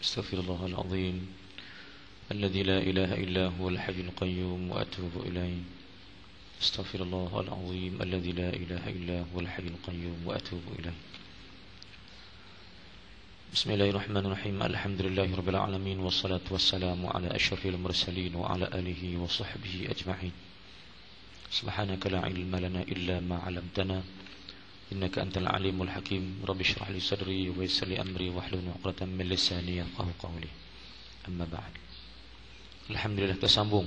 Astaghfirullahaladzim Alladzi la ilaha illa huwal hayyul qayyum wa atubu ilaih. Astaghfirullahaladzim Alladzi la ilaha illa huwal hayyul qayyum wa atubu ilaih. Bismillahirrahmanirrahim. Alhamdulillahirabbil alamin wassalatu wassalamu ala asyrafil mursalin wa ala alihi wa sahbihi ajma'in. Subhanaka la ilma lana illa ma 'allamtana innaka antal alimul hakim. Rabbi shrah li sadri wa yassir li amri wahlul 'uqdatam min lisani yafqahu qawli. Amma ba'd. Alhamdulillah, kita sambung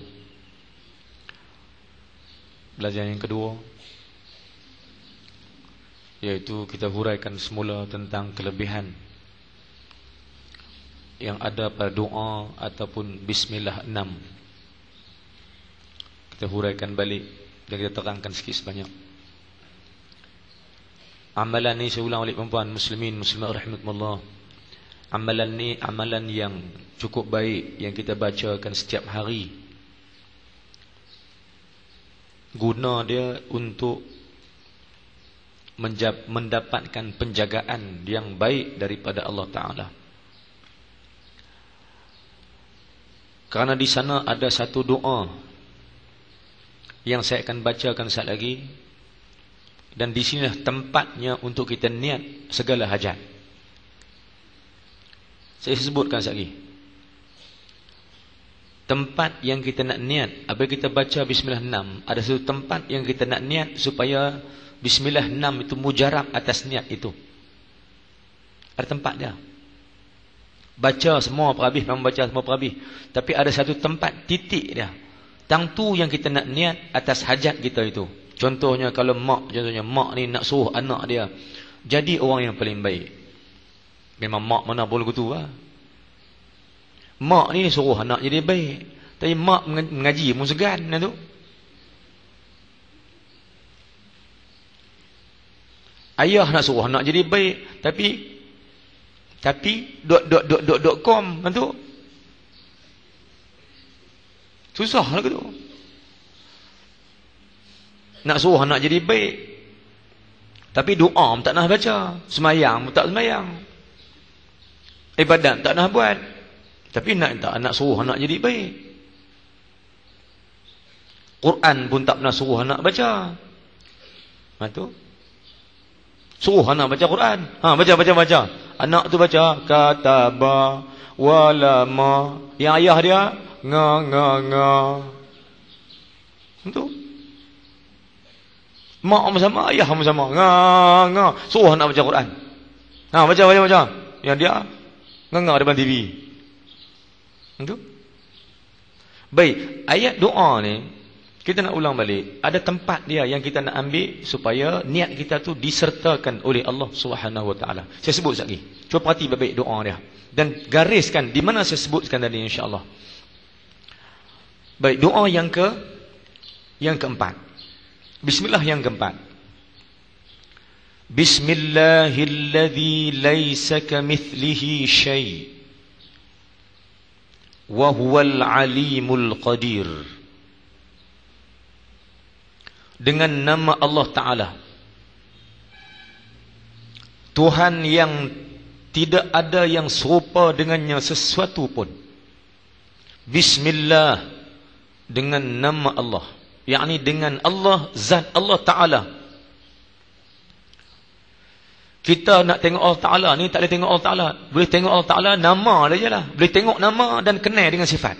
belajar yang kedua, yaitu kita huraikan semula tentang kelebihan yang ada pada doa ataupun bismillah 6. Kita huraikan balik dan kita terangkan sikit sebanyak. Amalan ni, saya ulang balik perempuan muslimin muslimat rahimakumullah, amalan ni amalan yang cukup baik yang kita bacakan setiap hari. Guna dia untuk mendapatkan penjagaan yang baik daripada Allah Ta'ala. Kerana di sana ada satu doa yang saya akan bacakan sekali lagi, dan di sinilah tempatnya untuk kita niat segala hajat. Saya sebutkan sekali lagi. Tempat yang kita nak niat apabila kita baca bismillah 6, ada satu tempat yang kita nak niat supaya bismillah 6 itu mujarab atas niat itu. Ada tempat dia. Baca semua perhabis, memang baca semua perhabis, tapi ada satu tempat titik dia. Tang tu yang kita nak niat atas hajat kita itu. Contohnya kalau mak ni nak suruh anak dia jadi orang yang paling baik. Memang mak mana boleh gitu lah. Mak ni suruh anak jadi baik, tapi mak mengaji pun segan lah tu. Ayah nak suruh anak jadi baik, tapi .com lah tu. Susah lah tu. Nak suruh anak jadi baik, tapi doa pun tak nak baca, semayang pun tak semayang, ibadat tak nak buat, tapi nak suruh anak jadi baik. Quran pun tak pernah suruh anak baca. Tu suruh anak baca Quran. Baca. Anak tu baca kataba walama. Yang ayah dia nga. Tu. Mak sama, ayah sama. Nga. Suruh anak baca Quran. Baca. Yang dia nga depan TV. Itu. Baik, ayat doa ni kita nak ulang balik. Ada tempat dia yang kita nak ambil supaya niat kita tu disertakan oleh Allah Subhanahu Wa Taala. Saya sebut sekali. Cuba perhati baik doa dia dan gariskan di mana saya sebutkan tadi, insya-Allah. Baik, doa yang keempat. Bismillah yang keempat. Bismillahilladzi laisa kamitslihi syai' wa huwal alimul qadir. Dengan nama Allah Ta'ala, Tuhan yang tidak ada yang serupa dengannya sesuatu pun. Bismillah, dengan nama Allah, yakni dengan Allah, zat Allah Ta'ala. Kita nak tengok Allah Ta'ala ni tak boleh tengok Allah Ta'ala. Boleh tengok Allah Ta'ala nama saja lah. Boleh tengok nama dan kenal dengan sifat.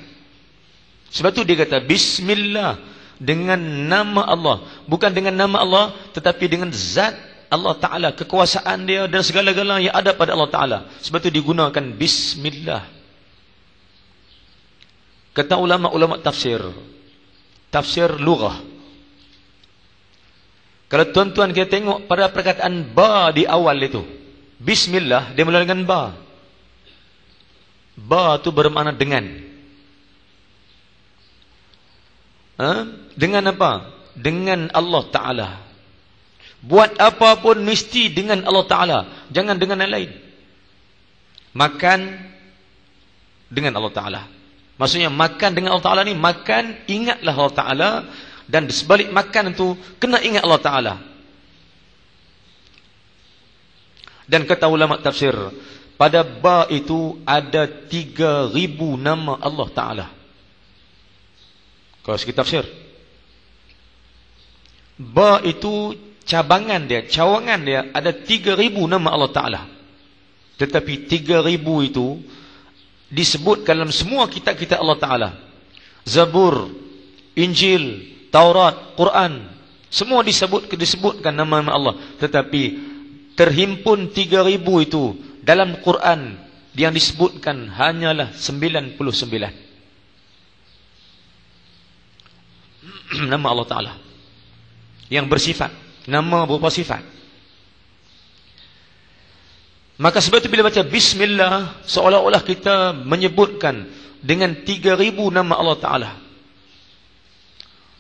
Sebab tu dia kata Bismillah, dengan nama Allah. Bukan dengan nama Allah, tetapi dengan zat Allah Ta'ala, kekuasaan dia dan segala-galanya yang ada pada Allah Ta'ala. Sebab tu digunakan Bismillah. Kata ulama-ulama tafsir lughah, kalau tuan-tuan kita tengok pada perkataan ba di awal itu, Bismillah, dia mula dengan ba. Ba itu bermakna dengan. Dengan apa? Dengan Allah Ta'ala. Buat apa pun mesti dengan Allah Ta'ala. Jangan dengan yang lain. Makan dengan Allah Ta'ala. Maksudnya makan dengan Allah Ta'ala ni, makan ingatlah Allah Ta'ala. Dan sebalik makan itu kena ingat Allah Ta'ala. Dan kata ulama tafsir, pada ba itu ada 3,000 nama Allah Ta'ala. Kalau segi tafsir, ba itu cawangan dia ada 3,000 nama Allah Ta'ala. Tetapi 3,000 itu disebut dalam semua kitab-kitab Allah Ta'ala. Zabur, Injil, Taurat, Quran, semua disebutkan nama-nama Allah. Tetapi terhimpun 3,000 itu dalam Quran, yang disebutkan hanyalah 99 nama Allah Ta'ala yang bersifat, nama berupa sifat. Maka sebab itu bila baca Bismillah, seolah-olah kita menyebutkan dengan 3,000 nama Allah Ta'ala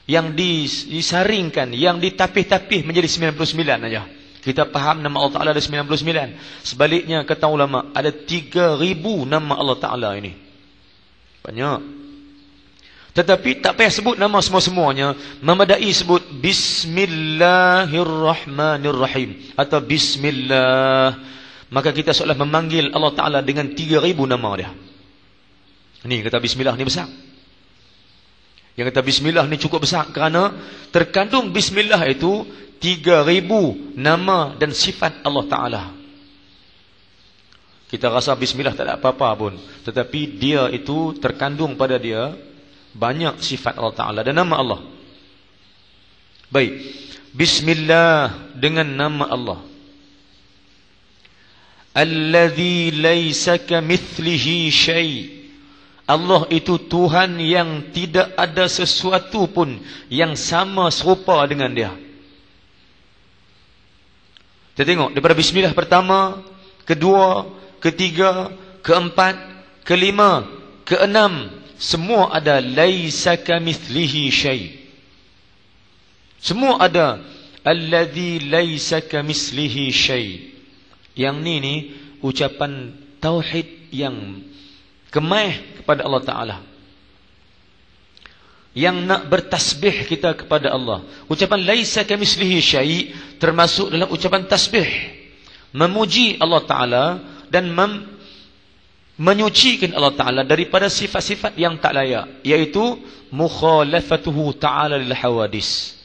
yang disaringkan, yang ditapih-tapih menjadi 99 saja. Kita faham nama Allah Ta'ala ada 99. Sebaliknya kata ulama, ada 3,000 nama Allah Ta'ala ini. Banyak. Tetapi tak payah sebut nama semua-semuanya. Memadai sebut Bismillahirrahmanirrahim atau Bismillah. Maka kita seolah memanggil Allah Ta'ala dengan 3,000 nama dia. Ini kata Bismillah ni besar. Yang kata Bismillah ni cukup besar kerana terkandung Bismillah itu 3,000 nama dan sifat Allah Ta'ala. Kita rasa Bismillah tak ada apa-apa pun, tetapi dia itu terkandung pada dia banyak sifat Allah Ta'ala dan nama Allah. Baik, Bismillah dengan nama Allah. Alladzi laisa kamithlihi syai'. Allah itu Tuhan yang tidak ada sesuatu pun yang sama serupa dengan dia. Kita tengok daripada Bismillah pertama, kedua, ketiga, keempat, kelima, keenam, semua ada laisa kamithlihi syai'. Semua ada alladzi laisa kamithlihi syai'. Yang ni ucapan tauhid yang kemah kepada Allah Ta'ala, yang nak bertasbih kita kepada Allah. Ucapan laisa kamitslihi syai' termasuk dalam ucapan tasbih, memuji Allah Ta'ala dan menyucikan Allah Ta'ala daripada sifat-sifat yang tak layak, iaitu mukhalafatuhu ta'ala lil hawadis.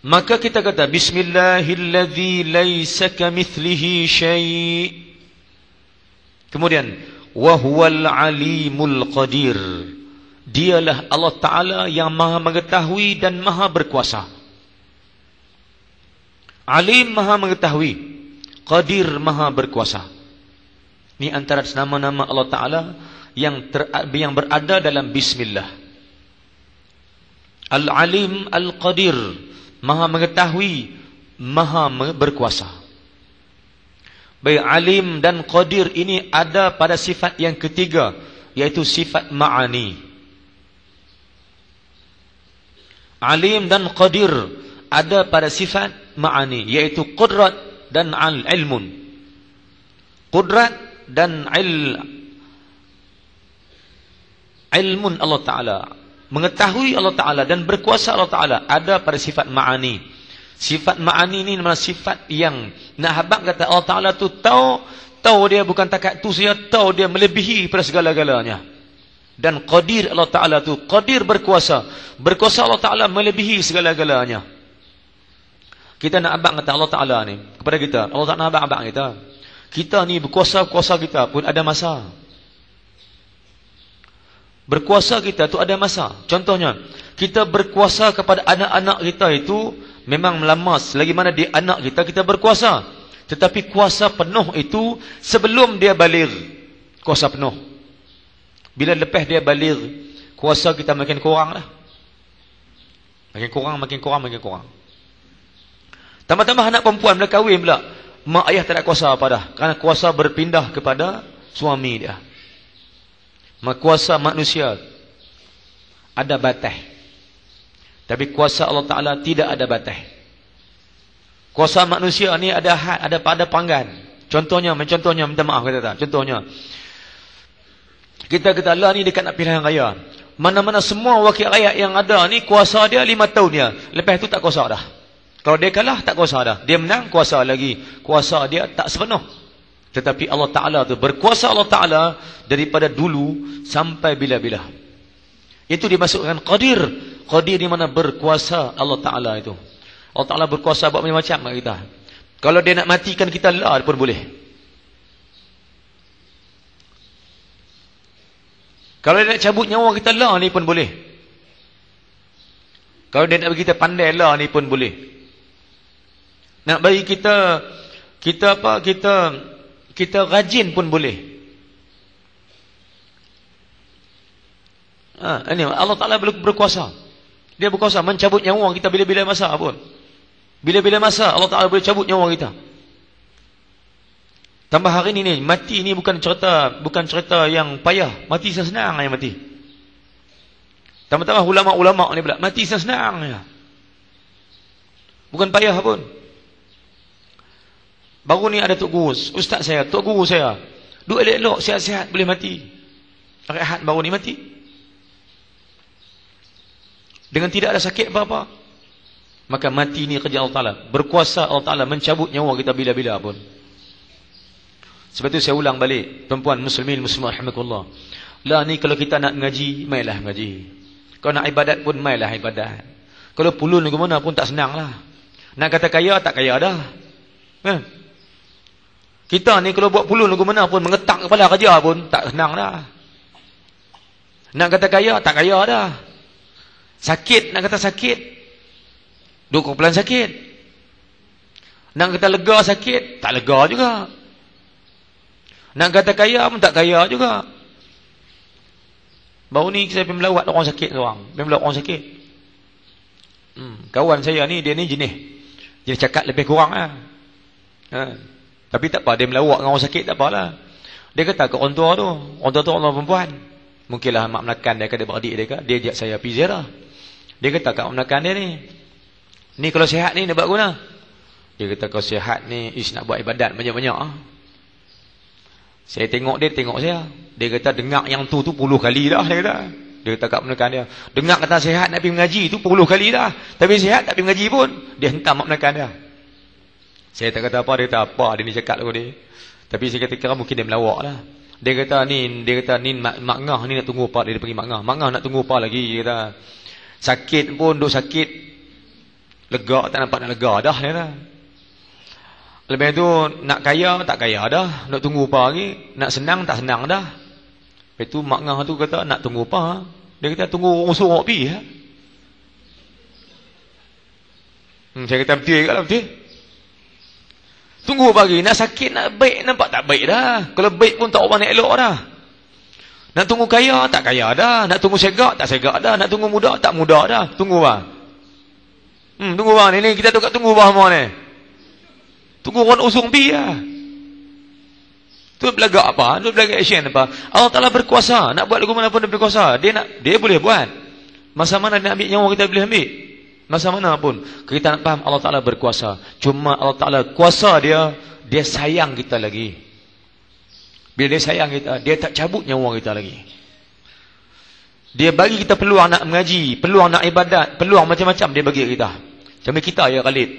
Maka kita kata Bismillahilladzi laisa kamitslihi syai'. Kemudian wa huwal alimul qadir. Dialah Allah Ta'ala yang maha mengetahui dan maha berkuasa. Alim maha mengetahui, qadir maha berkuasa. Ini antara nama-nama Allah Ta'ala yang berada dalam Bismillah. Al-Alim Al-Qadir, maha mengetahui, maha berkuasa. Baik, alim dan qadir ini ada pada sifat yang ketiga, yaitu sifat ma'ani. Alim dan qadir ada pada sifat ma'ani, yaitu qudrat dan ilmun. Qudrat dan ilmun Allah Ta'ala, mengetahui Allah Ta'ala dan berkuasa Allah Ta'ala ada pada sifat ma'ani. Sifat ma'ani ni adalah sifat yang nak habaq kata Allah Ta'ala tu tahu dia bukan takat tu saja, tahu dia melebihi pada segala-galanya. Dan qadir Allah Ta'ala tu, qadir berkuasa, berkuasa Allah Ta'ala melebihi segala-galanya. Kita nak habaq kata Allah Ta'ala ni kepada kita, Allah Ta'ala nak habaq kita. Kita ni berkuasa-kuasa kita pun ada masa. Berkuasa kita tu ada masa. Contohnya, kita berkuasa kepada anak-anak kita itu memang melamas. Lagi mana dia anak kita, kita berkuasa. Tetapi kuasa penuh itu sebelum dia baligh. Kuasa penuh. Bila lepas dia baligh, kuasa kita makin kurang lah. Makin kurang. Tambah-tambah anak perempuan bila kahwin pula, mak ayah tak ada kuasa apa dah. Kerana kuasa berpindah kepada suami dia. Kuasa manusia ada batas, tapi kuasa Allah Ta'ala tidak ada batas. Kuasa manusia ni ada had, ada panggan. Contohnya, minta maaf kata tak. Contohnya, kita kata lah ni dekat nak pilihan raya. Mana-mana semua wakil rakyat yang ada ni kuasa dia 5 tahun dia. Lepas tu tak kuasa dah. Kalau dia kalah, tak kuasa dah. Dia menang, kuasa lagi. Kuasa dia tak sepenuh. Tetapi Allah Ta'ala tu, berkuasa Allah Ta'ala daripada dulu sampai bila-bila. Itu dimasukkan Qadir. Qadir di mana berkuasa Allah Ta'ala itu. Allah Ta'ala berkuasa buat macam-macam kat kita. Kalau dia nak matikan kita lah pun boleh. Kalau dia nak cabut nyawa kita lah ni pun boleh. Kalau dia nak bagi kita pandai lah ni pun boleh. Nak bagi kita rajin pun boleh. Ini Allah Ta'ala berkuasa. Dia berkuasa mencabut nyawa kita bila-bila masa pun. Bila-bila masa Allah Ta'ala boleh cabut nyawa kita. Tambah hari ni mati ni bukan cerita yang payah. Mati senang yang mati. Tambah-tambah ulama-ulama ni pula mati senang ya. Bukan payah pun. Baru ni ada Tok Guru, Ustaz saya, Tok Guru saya. Duk elok-elok, sihat-sihat boleh mati. Rehat baru ni mati. Dengan tidak ada sakit apa-apa. Maka mati ni kerja Allah Ta'ala. Berkuasa Allah Ta'ala mencabut nyawa kita bila-bila pun. Sebab tu saya ulang balik. Tuan-puan muslimin muslimat rahimakumullah. Lah ni kalau kita nak ngaji, mailah ngaji. Kalau nak ibadat pun mailah ibadat. Kalau pulun ke mana pun tak senang lah. Nak kata kaya, tak kaya dah. Kita ni kalau buat pulun ke mana pun, mengetak kepala kerja pun tak senang dah. Nak kata kaya, tak kaya dah. Sakit, nak kata sakit, duk kumpulan sakit. Nak kata lega sakit, tak lega juga. Nak kata kaya pun tak kaya juga. Baru ni saya pergi melawat orang sakit seorang. Pergi melawat orang sakit. Kawan saya ni, dia ni jenis cakap lebih kurang lah. Tapi tak apa, dia melawak dengan orang sakit tak apalah. Dia kata ke orang tua tu orang perempuan. Mungkinlah mak menakan dia ke adik dia ajak saya pergi ziarah. Dia kata kat menakan dia ni kalau sihat ni dia buat guna. Dia kata kalau sihat ni nak buat ibadat banyak-banyak Saya tengok saya. Dia kata dengar yang tu 10 kali dah. Dia kata kat menakan dia, dengar kata sihat nak pergi mengaji tu 10 kali dah. Tapi sihat tak pergi mengaji pun. Dia hentam mak menakan dia. Saya tak kata apa, dia kata apa dia ni cakap lagu dia. Tapi saya kata kira mungkin dia melawak lah. Dia kata ni mak ngah ni nak tunggu apa, dia pergi mak ngah nak tunggu apa lagi. Dia kata sakit pun duk sakit, lega tak nampak nak lega dah. Dia kata lepas tu nak kaya tak kaya dah, nak tunggu apa lagi. Nak senang tak senang dah. Lepas tu mak ngah tu kata nak tunggu apa. Dia kata tunggu orang suruh pergi ya. Saya kata betul ke lah, betul. Tunggu pagi, nak sakit, nak baik, nampak tak baik dah. Kalau baik pun tak orang nak elok dah. Nak tunggu kaya, tak kaya dah. Nak tunggu segak, tak segak dah. Nak tunggu muda, tak muda dah. Tunggu bang. Tunggu bang, ni kita tunggu bang semua ni. Tunggu orang usung pi lah. Tu belagak apa? Tu belagak action apa? Allah Ta'ala berkuasa. Nak buat lagu mana pun dia berkuasa. Dia boleh buat. Masa mana dia nak ambil nyawa kita boleh ambil. Masa mana pun kita nak faham Allah Ta'ala berkuasa. Cuma Allah Ta'ala kuasa dia sayang kita lagi. Bila dia sayang kita, dia tak cabut nyawa kita lagi. Dia bagi kita peluang nak mengaji, peluang nak ibadat, peluang macam-macam dia bagi kita. Macam kita ya Khalid.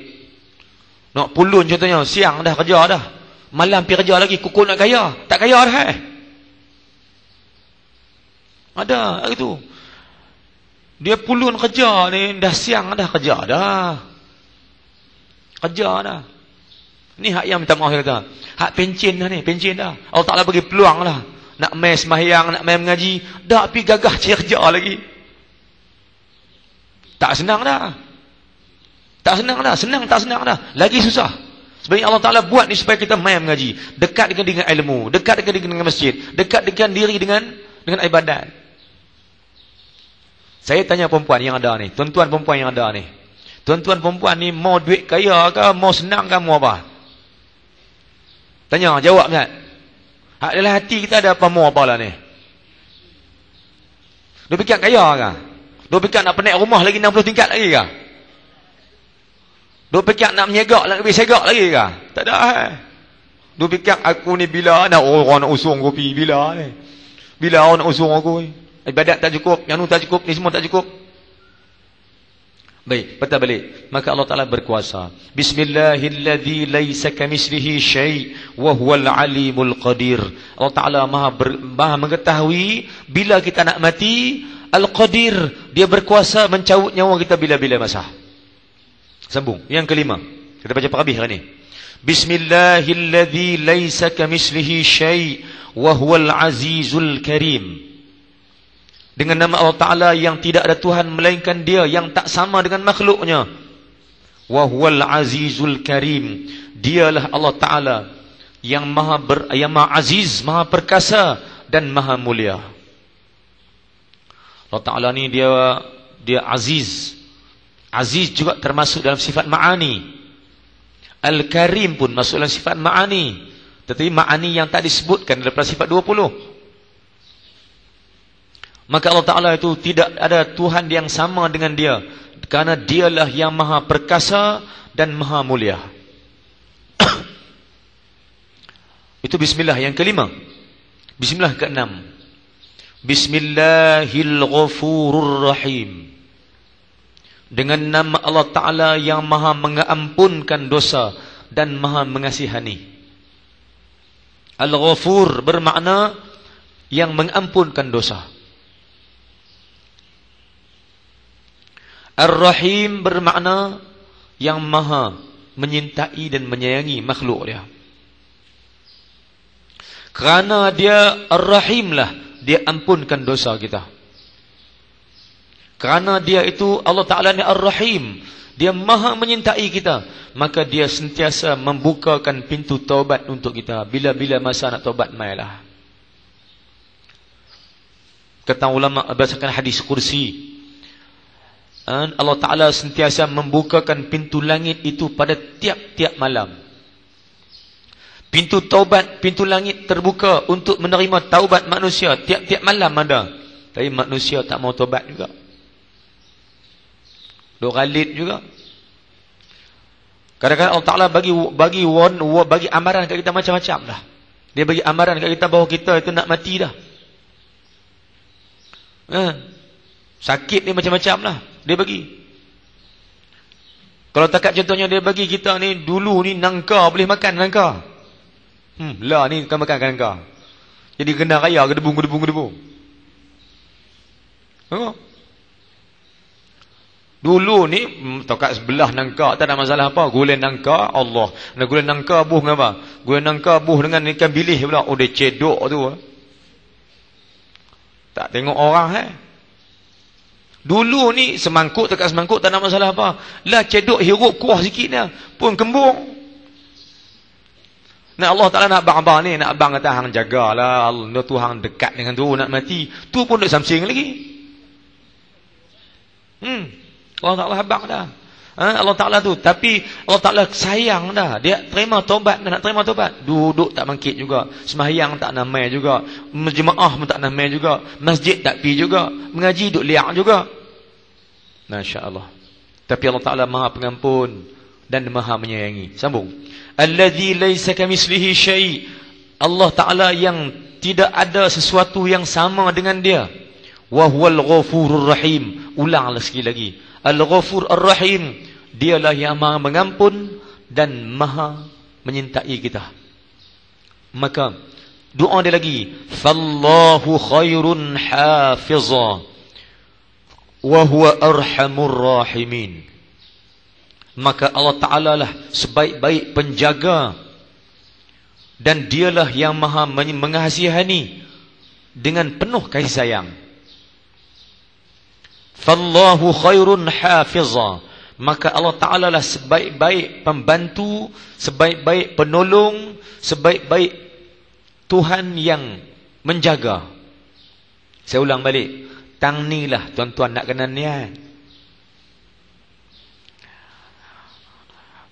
Nak pulun contohnya, siang dah kerja dah. Malam pergi kerja lagi, kukul nak kaya. Tak kaya dah Ada gitu. Dia pulun kerja ni, dah siang dah kerja dah. Kerja dah. Ni hak yang minta maaf saya kata. Hak pencen dah ni, pencen dah. Allah Ta'ala bagi peluang lah. Nak main sembahyang, nak main mengaji. Dah pergi gagah cari kerja lagi. Tak senang dah. Tak senang dah. Senang tak senang dah. Lagi susah. Sebenarnya Allah Ta'ala buat ni supaya kita main mengaji. Dekat dengan ilmu. Dekat dengan masjid. Dekat dengan diri dengan ibadat. Saya tanya perempuan yang ada ni, tuan-tuan perempuan yang ada ni. Tuan-tuan perempuan ni mau duit kaya ke, mau senang ke, mau apa? Tanya, jawab kan? Hak dalam hati kita ada apa mau apa lah ni? Dia fikir kaya ke? Dia fikir nak penaik rumah lagi 60 tingkat lagi ke? Dia fikir nak menyegak lagi, lebih segak lagi ke? Tak ada Dia fikir aku ni bila nak orang nak usung kopi, bila ni? Bila orang nak usung aku ni? Ibadat tak cukup, yang tu tak cukup, ni semua tak cukup. Baik, patah balik. Maka Allah Ta'ala berkuasa. Bismillahilladzi laisa kamislihi syai' wa huwal alimul qadir. Allah Ta'ala maha mengetahui bila kita nak mati. Al-Qadir, dia berkuasa mencabut nyawa kita bila-bila masa. Sambung. Yang kelima. Kita baca habis hari ni. Bismillahilladzi laisa kamislihi syai' wa huwal azizul karim. Dengan nama Allah Ta'ala yang tidak ada Tuhan melainkan Dia, yang tak sama dengan makhluknya. Wa huwal azizul karim. Dialah Allah Ta'ala yang maha aziz, maha perkasa dan maha mulia. Allah Ta'ala ni dia aziz. Aziz juga termasuk dalam sifat ma'ani. Al-Karim pun masuk dalam sifat ma'ani. Tetapi ma'ani yang tak disebutkan daripada sifat 20. Maka Allah Ta'ala itu tidak ada Tuhan yang sama dengan Dia, kerana Dialah yang maha perkasa dan maha mulia. Itu bismillah yang kelima. Bismillah keenam. Bismillahil-Ghafurur Rahim. Dengan nama Allah Ta'ala yang maha mengampunkan dosa dan maha mengasihani. Al-Ghafur bermakna yang mengampunkan dosa. Ar-Rahim bermakna yang maha menyintai dan menyayangi makhluk Dia. Kerana Dia Ar-Rahim lah, Dia ampunkan dosa kita. Kerana Dia itu, Allah Ta'ala ni Ar-Rahim, Dia maha menyintai kita, maka Dia sentiasa membukakan pintu taubat untuk kita. Bila-bila masa nak taubat, mailah. Kata ulama berdasarkan hadis kursi, Allah Ta'ala sentiasa membukakan pintu langit itu pada tiap-tiap malam. Pintu taubat, pintu langit terbuka untuk menerima taubat manusia. Tiap-tiap malam ada. Tapi manusia tak mau taubat juga. Doralit juga. Kadang-kadang Allah Ta'ala bagi amaran kat kita macam-macam dah. Dia bagi amaran kat kita bahawa kita itu nak mati dah. Sakit ni macam-macam lah dia bagi. Kalau takat contohnya dia bagi kita ni, dulu ni nangka boleh makan nangka. Lah ni kan makan nangka. Jadi kena raya gedebung. Dulu ni takat sebelah nangka tak ada masalah apa. Gulen nangka, Allah. Nak gulen nangka buh dengan apa? Gulen nangka buh dengan ikan bilih pula. Oh dia cedok tu. Tak tengok orang Dulu ni semangkuk tekat semangkuk tak ada masalah apa. Lah cedok hirup kuah sikit dia pun kembung. Nah Allah Ta'ala nak abang ni, nak abang kata hang jagalah, Allah tu hang dekat dengan tu nak mati. Tu pun duk samsing lagi. Allah Ta'ala abang dah. Allah Ta'ala tu, tapi Allah Ta'ala sayang dah. Dia terima taubat, nak terima taubat. Duduk tak bangkit juga, sembahyang tak namai juga, berjemaah pun tak namai juga, masjid tak pi juga, mengaji duk liak juga. Masya-Allah. Tapi Allah Ta'ala Maha Pengampun dan Maha Menyayangi. Sambung. Allazi laisa kamislihi syai'. Allah Ta'ala yang tidak ada sesuatu yang sama dengan Dia. Wa huwal ghafurur rahim. Ulanglah sekali lagi. Al-Ghafur Ar-Rahim, Dialah yang maha mengampun dan maha menyintai kita. Maka doa dia lagi, fallahu khairun hafiza wa huwa arhamur rahimin. Maka Allah Ta'ala lah sebaik-baik penjaga, dan Dialah yang maha mengasihani dengan penuh kasih sayang. Fallahu khairun hafiza. Maka Allah Ta'ala lah sebaik-baik pembantu, sebaik-baik penolong, sebaik-baik Tuhan yang menjaga. Saya ulang balik. Tang ni lah tuan-tuan nak kena niat.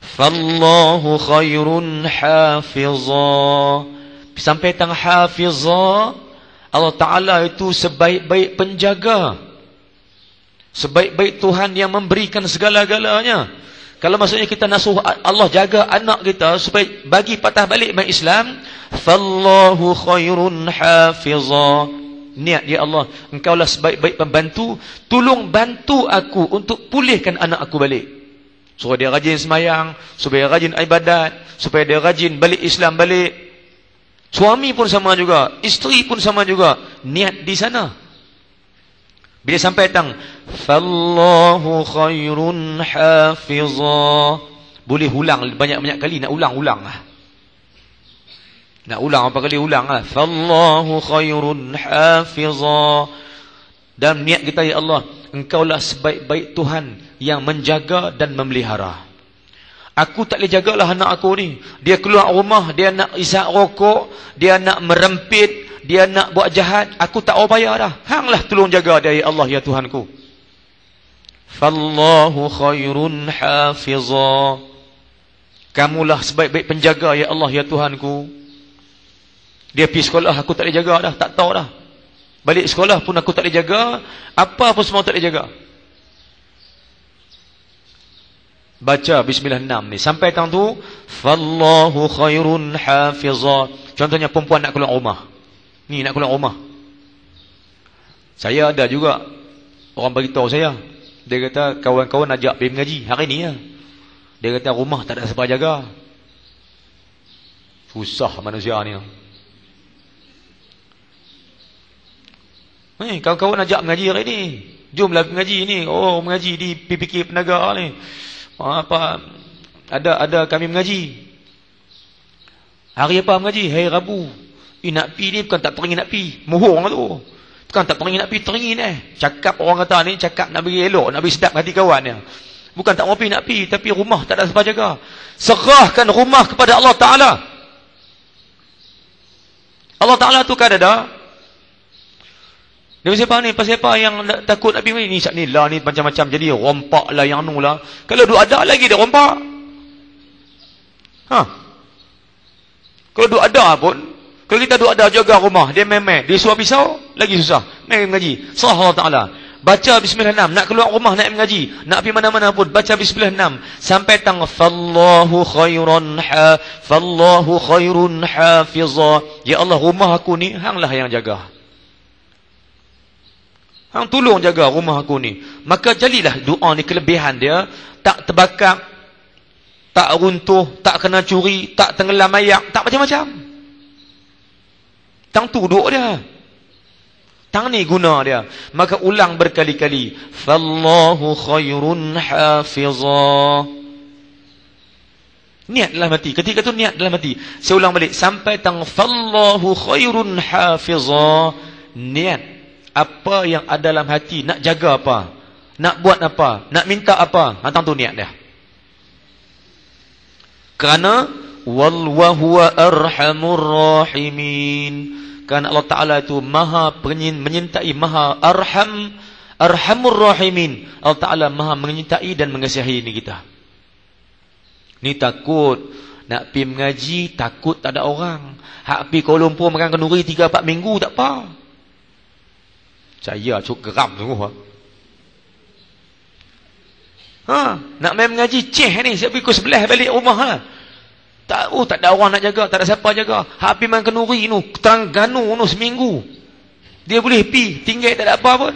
Fallahu khairun hafiza. Sampai tang hafiza, Allah Ta'ala itu sebaik-baik penjaga, sebaik-baik Tuhan yang memberikan segala-galanya. Kalau maksudnya kita nak suruh Allah jaga anak kita supaya bagi patah balik main Islam, fallahu khairun hafiza. niat, ya Allah, Engkaulah sebaik-baik pembantu, tolong bantu aku untuk pulihkan anak aku balik. Supaya dia rajin semayang, supaya dia rajin ibadat, supaya dia rajin balik Islam balik. Suami pun sama juga, isteri pun sama juga, niat di sana. Bila sampai tang fallahu khairun hafizah, boleh ulang banyak-banyak kali, nak ulang-ulang lah. Nak ulang apa kali ulang lah. Fallahu khairun hafizah. Dan niat kita, ya Allah, Engkaulah sebaik-baik Tuhan yang menjaga dan memelihara. Aku tak boleh jagalah anak aku ni. Dia keluar rumah, dia nak isap rokok, dia nak merempit, dia nak buat jahat. Aku tak upaya dah. Hanglah tolong jaga dia, ya Allah, ya Tuhanku. Fallahu khairun hafizah. Kamulah sebaik-baik penjaga, ya Allah, ya Tuhanku. Dia pergi sekolah, aku tak boleh jaga dah, tak tahu dah. Balik sekolah pun aku tak boleh jaga, apa pun semua tak boleh jaga. Baca Bismillah 6 ni sampai tang tu fallahu khairun hafizah. Contohnya perempuan nak keluar rumah. Ni nak keluar rumah. Saya ada juga orang beritahu saya. Dia kata kawan-kawan ajak pergi mengaji hari ni ya. Dia kata rumah tak ada siapa jaga. Susah manusia ni. Kawan-kawan ajak mengaji hari ni. Jomlah mengaji ni. Oh, mengaji di PPK Penaga ni. Apa ada kami mengaji. Hari apa mengaji? Hari Rabu. Nak pi ni bukan tak teringin nak pi. Mohong tu. Bukan tak teringin nak pi, teringin Cakap orang kata ni cakap nak bagi elok, nak bagi sedap hati kawan dia. Bukan tak mau pi nak pi, tapi rumah tak ada siapa jaga. Serahkan rumah kepada Allah Taala. Allah Taala tu kan ada. Dia siapa ni? Pasal apa yang takut nak pergi ni? Ni lah ni macam-macam. Jadi rompak lah yang anu lah. Kalau duk ada lagi dia rompak. Kalau duk ada pun, kalau kita duk ada jaga rumah, dia memeh, dia suap pisau, lagi susah. Mai mengaji. Serah Allah Taala. Baca Bismillah 6. Nak keluar rumah nak mengaji, nak pergi mana-mana pun baca Bismillah 6 sampai tang fallahu khairun hafizah. Ya Allah, rumah aku ni hanglah yang jaga. Hang tolong jaga rumah aku ni. Maka jadilah doa ni kelebihan dia. Tak terbakar, tak runtuh, tak kena curi, tak tenggelam ayak, tak macam-macam. Tang tu duk dia. Tang ni guna dia. Maka ulang berkali-kali. Fallahu khairun hafizah. Niat dalam hati. Ketika tu niat dalam hati. Saya ulang balik. Sampai tang fallahu khairun hafizah. Niat. Apa yang ada dalam hati, nak jaga apa, nak buat apa, nak minta apa, hantang tu niat dia. Kerana wallahu arhamur rahimin. Kerana Allah Taala itu maha menyintai, maha arhamur rahimin. Allah Taala maha menyintai dan mengasihi ni kita. Ni takut nak pergi mengaji, takut tak ada orang. Hak pergi Kuala Lumpur makan kenduri 3-4 minggu tak apa. Saya cukup geram sungguh. Nak main mengaji ceh ni, saya pergi ke sebelah balik rumah tak ada orang nak jaga, tak ada siapa jaga. Habis main kenduri tu, Terengganu tu seminggu. Dia boleh pi, tinggal tak ada apa pun.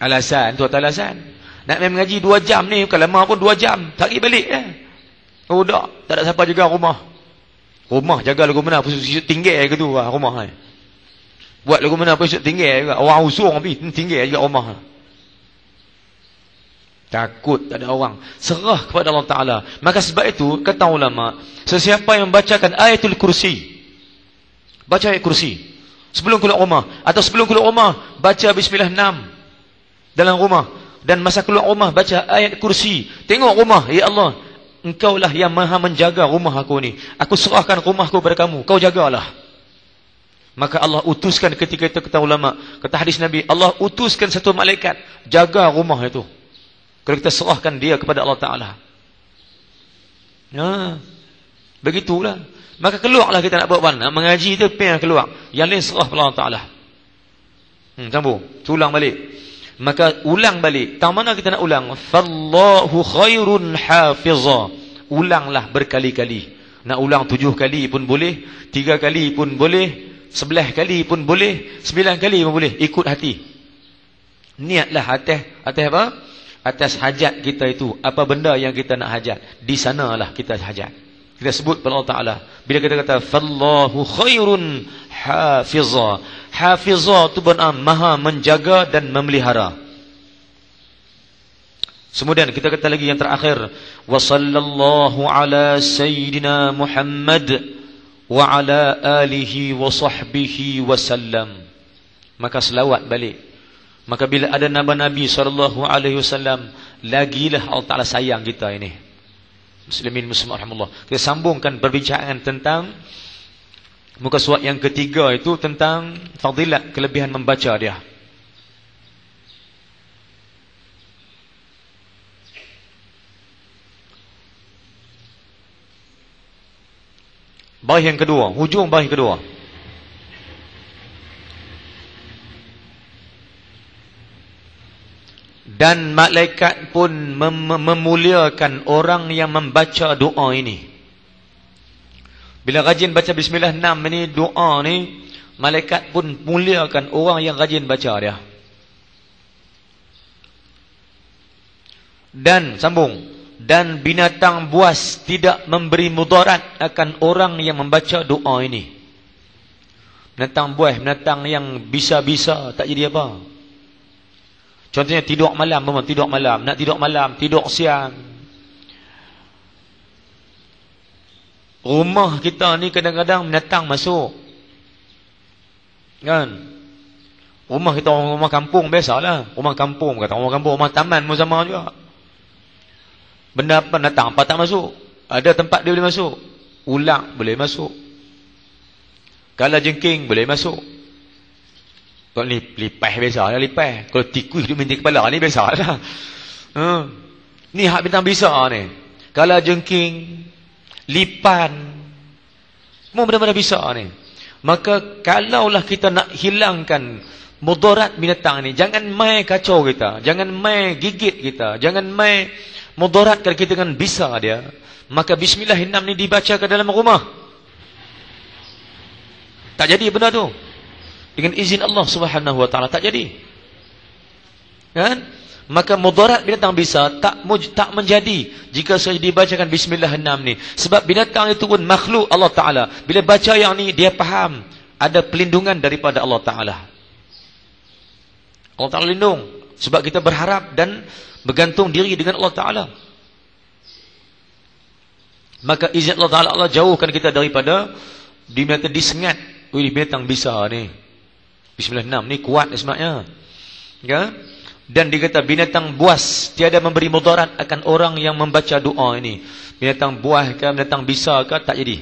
Alasan tu atas alasan. Nak main mengaji 2 jam ni, bukan lama pun 2 jam, tak pergi balik tak ada siapa jaga rumah. Rumah jaga lagu mana, tinggal ke tu rumah ni. Buat lagu mana pun tinggal juga. Orang usung pergi tinggal juga rumah. Takut tak ada orang. Serah kepada Allah Ta'ala. Maka sebab itu, kata ulama, sesiapa yang membacakan ayatul kursi, baca ayat kursi sebelum keluar rumah, atau sebelum keluar rumah baca Bismillah 6 dalam rumah, dan masa keluar rumah baca ayat kursi. Tengok rumah, ya Allah, Engkaulah yang maha menjaga rumah aku ni. Aku serahkan rumahku kepada kamu, kau jagalah. Maka Allah utuskan ketika itu, kata ulama, kata hadis Nabi, Allah utuskan satu malaikat jaga rumah itu. Kalau kita serahkan dia kepada Allah Ta'ala. Begitulah. Maka keluarlah kita nak buat apa? Nak mengaji itu, pengen keluar. Yang lain serah kepada Allah Ta'ala. Sambung. Ulang balik. Maka ulang balik. Tang mana kita nak ulang? Fallahu khairun hafizah. Ulanglah berkali-kali. Nak ulang 7 kali pun boleh, 3 kali pun boleh, 11 kali pun boleh, 9 kali pun boleh, ikut hati. Niatlah atas apa? Atas hajat kita itu. Apa benda yang kita nak hajat, di sanalah kita hajat. Kita sebut pada Allah Ta'ala. Bila kita kata fallahu khairun hafiza. Hafiza itu benar maha menjaga dan memelihara. Kemudian kita kata lagi yang terakhir, wa sallallahu ala sayyidina Muhammad wa ala alihi wa sahbihi wasallam. Maka selawat balik. Maka bila ada Nabi sallallahu alaihi wasallam, lagilah Allah Taala sayang kita ini. Muslimin muslimat rahimahullah. Kita sambungkan perbincangan tentang muka surat yang ketiga itu, tentang fadilat, kelebihan membaca dia. Baris yang kedua, hujung baris kedua. Dan malaikat pun memuliakan orang yang membaca doa ini. Bila rajin baca bismillah 6 ini, doa ni, malaikat pun muliakan orang yang rajin baca dia. Dan sambung, dan binatang buas tidak memberi mudarat akan orang yang membaca doa ini. Binatang buas, binatang yang bisa-bisa tak jadi apa. Contohnya tidur malam, memang tidur malam, nak tidur malam, tidur siang. Rumah kita ni kadang-kadang binatang masuk. Kan? Rumah kita rumah kampung biasalah. Rumah kampung, kata rumah kampung, rumah taman pun sama juga. Benda apa datang, apa tak masuk. Ada tempat dia boleh masuk. Ulang boleh masuk. Kala jengking boleh masuk. Kalau ni lipas biasa lah, lipas. Kalau tikus dia minta kepala ni biasa lah. Ni hak bintang bisa ni. Kala jengking, lipan, semua benda-benda bisa ni. Maka kalaulah kita nak hilangkan mudarat binatang ni, jangan mai kacau kita, jangan mai gigit kita, jangan mai mudaratkan kita dengan bisa dia. Maka bismillahirrahmanirrahim ni dibaca ke dalam rumah. Tak jadi benda tu. Dengan izin Allah Subhanahu wa taala tak jadi. Kan? Maka mudarat binatang bisa tak menjadi jika saja dibacakan bismillahirrahmanirrahim ni. Sebab binatang itu pun makhluk Allah Taala. Bila baca yang ni dia faham ada pelindungan daripada Allah Taala. Allah Taala lindung sebab kita berharap dan bergantung diri dengan Allah Taala. Maka izin Allah Taala, Allah jauhkan kita daripada binatang disengat oleh binatang bisa ni. Bismillahirrahmanirrahim ni kuat sebenarnya. Ya? Dan dikata binatang buas tiada memberi mudarat akan orang yang membaca doa ini. Binatang buas ke, binatang bisa ke, tak jadi.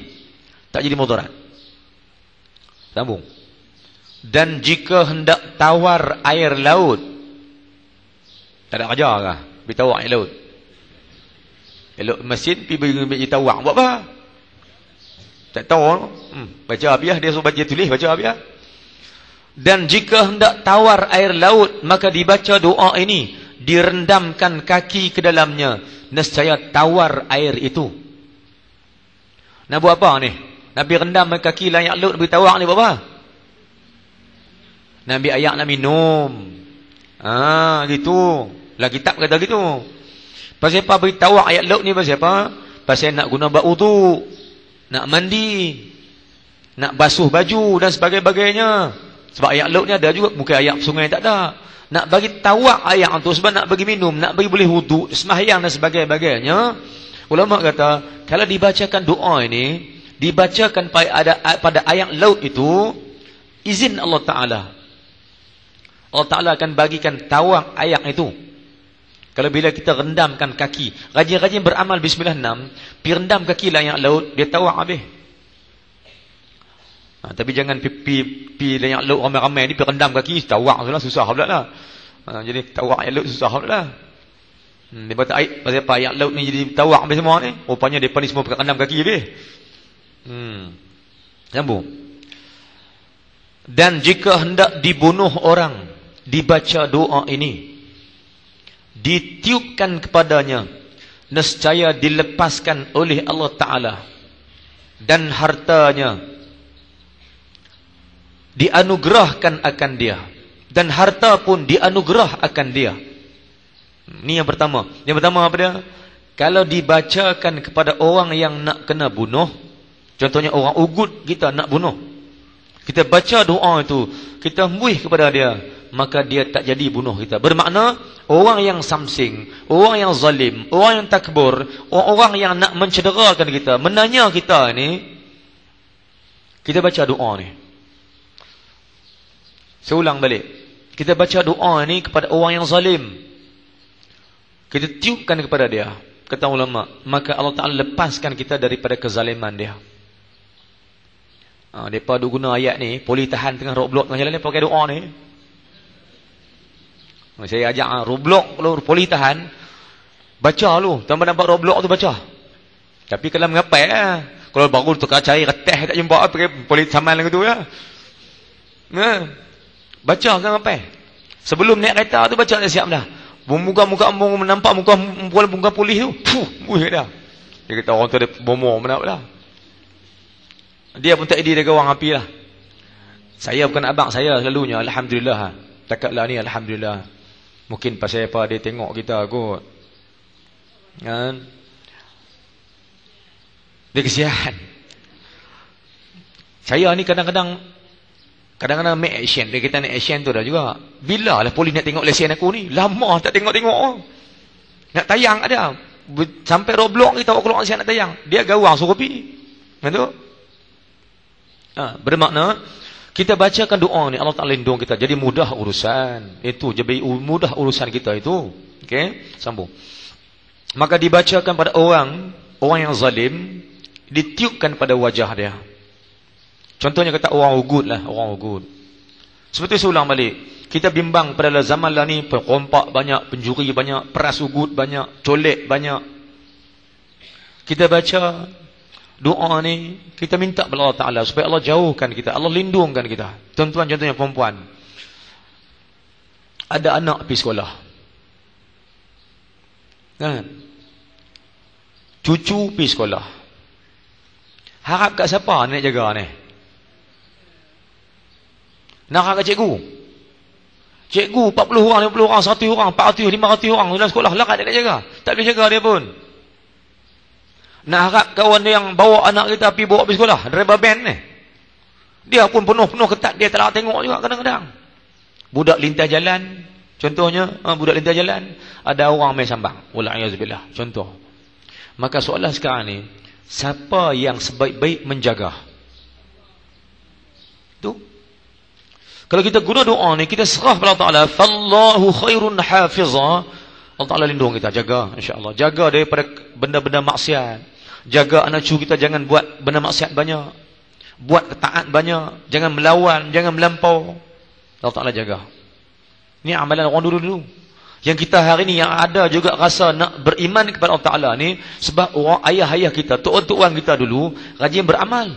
Tak jadi mudarat. Sambung. Dan jika hendak tawar air laut, tak ada kerja kah? Pergi tawar air laut. Elok mesin pergi tawar. Buat apa? Tak tahu. Baca abiah, dia suruh baca tulis, baca abiah. Dan jika hendak tawar air laut, maka dibaca doa ini, direndamkan kaki ke dalamnya, nescaya tawar air itu. Nak buat apa ni? Nabi rendam kaki layak laut, Nabi tawar ni buat apa? Nabi ayak nak minum. Gitu. Lah kitab kata gitu. Pasal apa beri tawar ayat laut ni? Pasal apa? Pasal nak guna wudu, nak mandi, nak basuh baju dan sebagainya. Sebab air laut ni ada juga, bukan air sungai tak ada. Nak bagi tawak air tu sebab nak bagi minum, nak bagi boleh wuduk, sembahyang dan sebagainya. Ulama kata, kalau dibacakan doa ini, dibacakan pada ayat laut itu, izin Allah Ta'ala. Allah Ta'ala akan bagikan tawak ayat itu. Kalau bila kita rendamkan kaki, rajin-rajin beramal bismillahirrahmanirrahim, pergi rendam kaki lah ayat laut, dia tawak habis. Tapi jangan pi layak laut ramai-ramai ni pergi rendam kaki, tawak sudah susah pula lah. Jadi tawak ayat laut susah pula lah. Dia kata air, pasal apa ayat laut ni jadi tawak habis semua ni? Rupanya depa ni semua pergi rendam kaki habis. Sambung. Dan jika hendak dibunuh orang, dibaca doa ini, ditiupkan kepadanya, nescaya dilepaskan oleh Allah Ta'ala dan hartanya dianugerahkan akan dia, dan harta pun dianugerah akan dia. Ini yang pertama. Yang pertama apa dia? Kalau dibacakan kepada orang yang nak kena bunuh, contohnya orang ugut kita nak bunuh, kita baca doa itu, kita muih kepada dia, maka dia tak jadi bunuh kita. Bermakna orang yang samsing, orang yang zalim, orang yang takbur, orang yang nak mencederakan kita, menanya kita ni, kita baca doa ni. Saya ulang balik. Kita baca doa ni kepada orang yang zalim, kita tiupkan kepada dia, kata ulama, maka Allah Ta'ala lepaskan kita daripada kezaliman dia. Mereka guna ayat ni, polis tahan tengah roadblock tengah jalan ni, pakai doa ni. Saya ajak roadblock, kalau polis tahan, baca lu, tanpa nampak roadblock tu baca. Tapi kalau mengapai kalau baru tukar cari reteh tak jumpa, pakai polis saman lagi tu ya. Baca kan apa? Sebelum naik kereta tu baca dah siap dah. Muka-muka nampak muka polis tu. Dah. Dia kata orang tu ada bomor mana dah. Dia pun tak ada dia gawang api lah. Saya bukan abang saya selalunya, alhamdulillah. Takatlah ni alhamdulillah. Mungkin pasal apa dia tengok kita kot. Kan? Dia kesian. Saya ni kadang-kadang make action. Dia kata nak action tu dah juga. Bila lah polis nak tengok lesen aku ni? Lama tak tengok-tengok. Nak tayang ada. Sampai roadblock kita keluar siap nak tayang. Dia gawang suruh pergi. Betul? Bermakna kita bacakan doa ni, Allah Ta'ala lindung kita. Jadi mudah urusan. Itu jadi mudah urusan kita itu. Okey, sambung. Maka dibacakan pada orang yang zalim, ditiupkan pada wajah dia. Contohnya kata orang ugut lah, orang ugut. Seperti saya ulang balik, kita bimbang pada zaman lah ni, perompak banyak, pencuri banyak, peras ugut banyak, colek banyak. Kita baca doa ni, kita minta kepada Allah Ta'ala supaya Allah jauhkan kita, Allah lindungkan kita. Tuan-tuan, contohnya perempuan, ada anak pergi sekolah, kan? Cucu pergi sekolah, harap kat siapa nak jaga ni? Nak harap kat cikgu? Cikgu 40 orang, 50 orang, 100 orang, 400, 500 orang dalam sekolah, larat dia nak jaga? Tak boleh jaga dia pun. Nak harap kawan dia yang bawa anak kita bawa pergi sekolah, driver band ni, dia pun penuh ketat, dia tak nak tengok juga kadang-kadang. Budak lintas jalan, contohnya, budak lintas jalan, ada orang main sambang, wala'iyazubillah, contoh. Maka soalan sekarang ni, siapa yang sebaik-baik menjaga? Itu. Kalau kita guna doa ni, kita serah kepada Allah Ta'ala, fallahu khairun hafizah, Allah Ta'ala lindung kita, jaga, insyaAllah. Jaga daripada benda-benda maksiat. Jaga anak cucu kita jangan buat benda maksiat banyak. Buat ketaat banyak. Jangan melawan, jangan melampau. Allah Ta'ala jaga. Ini amalan orang dulu-dulu. Yang kita hari ni yang ada juga rasa nak beriman kepada Allah Ta'ala ni, sebab orang ayah-ayah kita, tuan-tuan kita dulu, rajin beramal.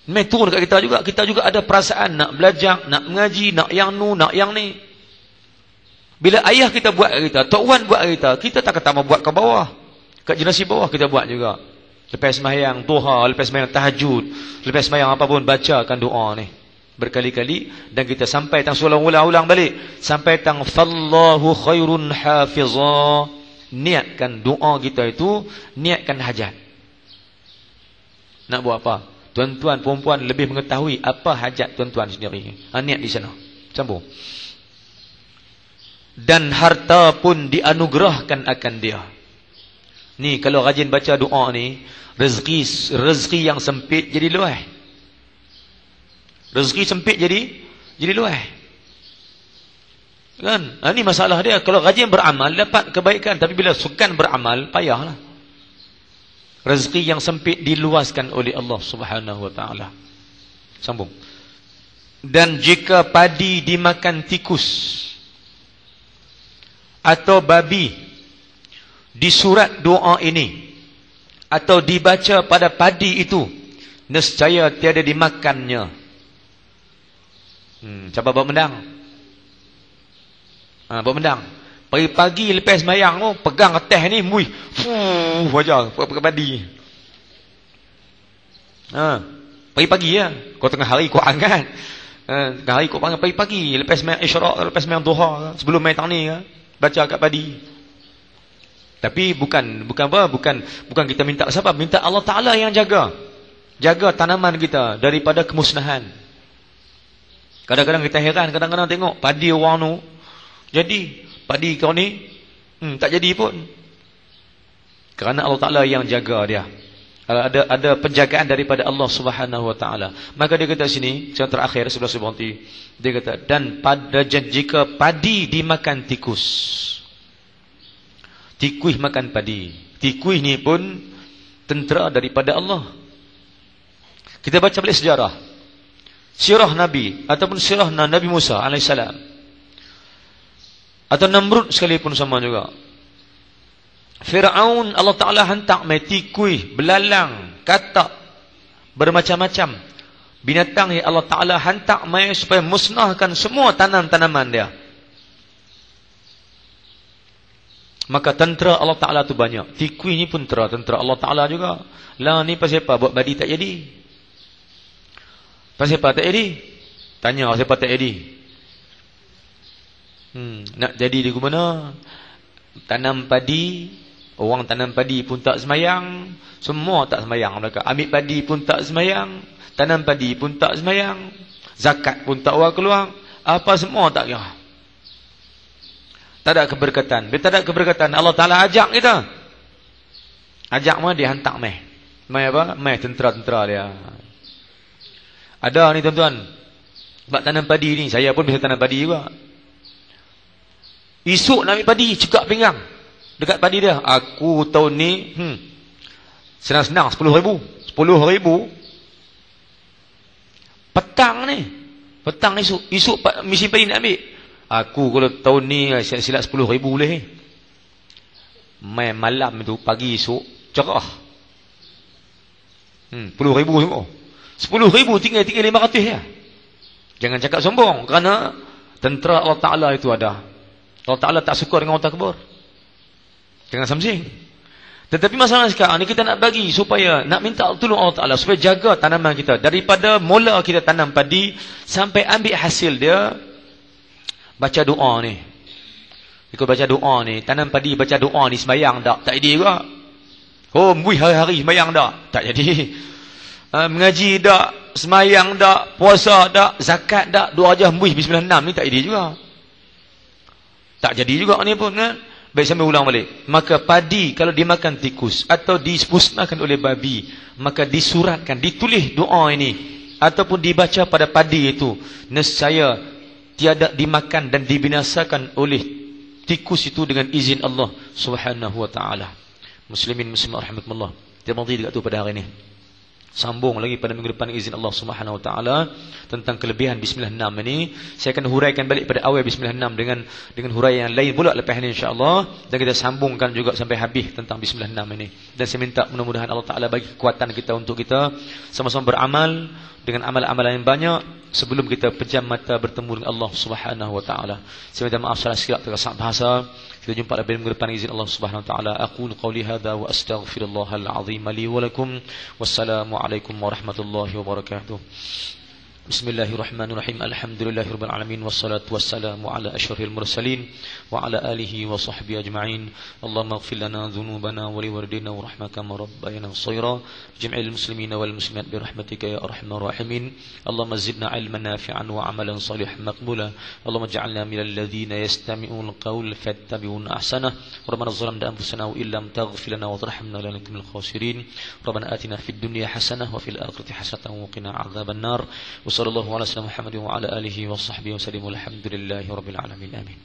Turun kat kita juga ada perasaan nak belajar, nak mengaji, nak yang nu, nak yang ni. Bila ayah kita buat kat kita, tuan buat kat kita tak kata mau buat ke bawah. Kat generasi bawah kita buat juga. Lepas sembahyang duha, lepas sembahyang tahajud, lepas sembahyang apa pun, bacakan doa ni berkali-kali, dan kita sampai tang ulang balik, sampai tang fallahu khairun hafizah. Niatkan doa kita itu, niatkan hajat. Nak buat apa? Tuan-tuan, perempuan lebih mengetahui apa hajat tuan-tuan sendiri. Niat di sana. Sambung. Dan harta pun dianugerahkan akan dia. Ni kalau rajin baca doa ni, rezeki yang sempit jadi luas. Rezeki sempit jadi luas. Kan? Ini masalah dia. Kalau rajin beramal dapat kebaikan, tapi bila sukan beramal payahlah. Rezeki yang sempit diluaskan oleh Allah Subhanahu wa taala. Sambung. Dan jika padi dimakan tikus atau babi, di surat doa ini atau dibaca pada padi itu, nescaya tiada dimakannya. Siapa bawa mendang? Bawa mendang. Pagi-pagi lepas sembahyang tu, pegang teh ni, wajah pakai padi. Pagi-pagi ya. Kau tengah hari kau angkat. Tengah hari kau panggil pagi-pagi. Lepas main isyarak, lepas main duha, sebelum main tani ya. Baca kat padi. Tapi bukan kita minta siapa? Minta Allah Ta'ala yang jaga. Jaga tanaman kita daripada kemusnahan. Kadang-kadang kita heran, kadang-kadang tengok padi orang tu. Jadi, padi kau ni tak jadi pun. Kerana Allah Ta'ala yang jaga dia. Ada penjagaan daripada Allah Subhanahu Wa Ta'ala. Maka dia kata sini, yang terakhir sebelah berhenti, dia kata, dan pada jika padi dimakan tikus. Tikus makan padi. Tikus ni pun tentera daripada Allah. Kita baca balik sejarah. Sirah Nabi ataupun sirah Nabi Musa alaihissalam. Atau Namrud sekalipun sama juga. Fir'aun Allah Ta'ala hantar mai tikus, belalang, katak, bermacam-macam binatang yang Allah Ta'ala hantar mai supaya musnahkan semua tanam-tanaman dia. Maka tentera Allah Ta'ala tu banyak. Tikus ni pun tentera Allah Ta'ala juga. Lah ni pasal apa? Buat padi tak jadi. Pasal apa tak jadi? Tanya pasal apa tak jadi. Nak jadi di mana? Tanam padi. Orang tanam padi pun tak semayang. Semua tak semayang mereka. Ambil padi pun tak semayang. Tanam padi pun tak semayang. Zakat pun tak keluar. Apa semua tak kira. Tak ada keberkatan. Bila tak ada keberkatan, Allah Ta'ala ajak kita. Ajak mana dia hantar meh. Meh apa? Meh tentera-tentera dia. Ada ni tuan-tuan. Sebab tanam padi ni, saya pun bisa tanam padi juga. Esok nak ambil padi, cekak pinggang. Dekat padi dia, aku tahun ni senang-senang 10,000. 10,000 petang esok mesin padi nak ambil. Aku kalau tahun ni silap 10,000 boleh. Main malam tu, pagi esok cerah. 10,000 semua. 10,000 tinggal 500 ya. Jangan cakap sombong, kerana tentera Allah Ta'ala itu ada. Allah Ta'ala tak suka dengan orang takbur. Jangan samsing. Tetapi masalah sekarang ni kita nak bagi supaya, nak minta tolong Allah Ta'ala supaya jaga tanaman kita. Daripada mula kita tanam padi sampai ambil hasil dia, baca doa ni. Ikut baca doa ni, tanam padi baca doa ni, sembayang tak jadi juga. Oh, mui hari-hari sembayang tak jadi. Mengaji tak, sembayang tak, puasa tak, zakat tak, doa aja mui bismillah 6 ni tak jadi juga. Tak jadi juga ni pun kan. Baik, sambil ulang balik. Maka padi kalau dimakan tikus atau dimusnahkan oleh babi, maka disuratkan, ditulis doa ini ataupun dibaca pada padi itu, nescaya tiada dimakan dan dibinasakan oleh tikus itu dengan izin Allah Subhanahu Wa Ta'ala. Muslimin muslimat rahimakumullah. Kita berhenti dekat tu pada hari ini. Sambung lagi pada minggu depan izin Allah Subhanahu Wa Ta'ala tentang kelebihan Bismillah 6 ini. Saya akan huraikan balik pada awal Bismillah 6 dengan huraian yang lain pula lepas ini insya-Allah, dan kita sambungkan juga sampai habis tentang Bismillah 6 ini. Dan saya minta mudah-mudahan Allah Ta'ala bagi kekuatan kita untuk kita sama-sama beramal dengan amal-amalan yang banyak sebelum kita pejam mata bertemu dengan Allah Subhanahu Wa Ta'ala. Saya minta maaf salah silap terkasar bahasa. Kita jumpa lagi minggu depan izin Allah Subhanahu Wa Ta'ala. Aqulu qawli hadza wa astaghfirullahal azim li wa lakum. Wassalamu alaikum warahmatullahi wabarakatuh. Bismillahirrahmanirrahim. Alhamdulillahirabbil alamin wassalatu wassalamu ala asyrafil mursalin wa ala alihi wa sahbihi ajma'in. Allahumma ighfir lana dhunubana wa liwalidina warhamna rabbayana shaira jami'il muslimina wal muslimat bi rahmatika ya arhamar rahimin. Allahumma zidna ilman nafi'an wa amalan salihan maqbula. Allahumma ij'alna minal ladzina yastami'una al-qawla fattabi'una ahsana. Rabbana zalamna anfusana wa illam taghfir lana wa tarhamna lanakunanna minal khasirin. Rabbana atina fid dunya hasanah wa fil akhirati hasanah wa qina adzaban nar. Sallallahu alaihi wasallam Muhammad wa ala alihi wa sahbihi wa sallam. Alhamdulillahi rabbil alamin. Amin.